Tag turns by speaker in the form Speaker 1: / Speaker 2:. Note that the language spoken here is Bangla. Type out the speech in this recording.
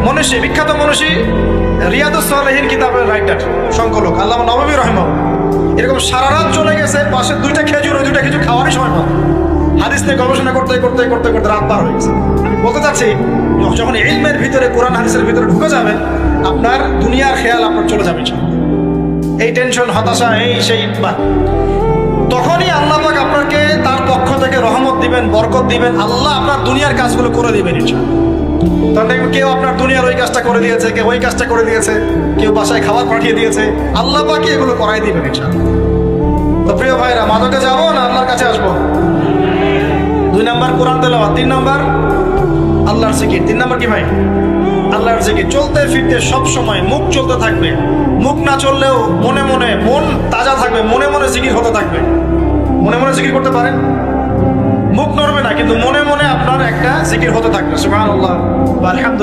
Speaker 1: মনীষী, বিখ্যাত মনীষী, রিয়াদুস সালেহীন কিতাবের রাইটার, সংকলক আল্লামা নববী রাহিমাহুল্লাহ, এরকম সারা রাত চলে গেছে, পাশে দুইটা খেজুর, ওই দুইটা খেজুর খাওয়ারই সময় পাবে। হাদিস নিয়ে গবেষণা করতে করতে করতে করতে রাত পার হয়ে গেছে। আমি বলতে চাচ্ছি, যখন ইলমের ভিতরে, কোরআন হাদিসের ভিতরে ঢুকে যাবেন, আপনার দুনিয়ার খেয়াল আপনার চলে যাবে। এই টেনশন, হতাশা, এই সেই, তখনই আল্লাহ পাক আপনাকে তার পক্ষ থেকে রহমত দিবেন, বরকত দিবেন, আল্লাহ আপনার দুনিয়ার কাজগুলো করে দিবেন ইনশাআল্লাহ। তখন দেখবেন কেউ আপনার দুনিয়ার ওই কাজটা করে দিয়েছে, কেউ ওই কাজটা করে দিয়েছে, কেউ বাসায় খাবার পাঠিয়ে দিয়েছে, আল্লাহ পাকই এগুলো করাই দিবেন ইনশাআল্লাহ। তো প্রিয় ভাইরা, মাদকে যাবো না আল্লাহর কাছে আসবো? 2 নাম্বার কোরআন তেলাওয়াত, 3 নাম্বার আল্লাহর জিকির। 3 নাম্বার কি ভাই? আল্লাহর জিকির। চলতে ফিরতে সব সময় মুখ চলতে থাকবে, মুখ না চললেও মনে মনে মন তাজা থাকবে, মনে মনে জিকির হতে থাকবে। মনে মনে জিকির করতে পারেন, মুখ নড়বে না, কিন্তু মনে মনে আপনার একটা জিকির হতে থাকবে, সুবহানাল্লাহ, আলহামদুলিল্লাহ।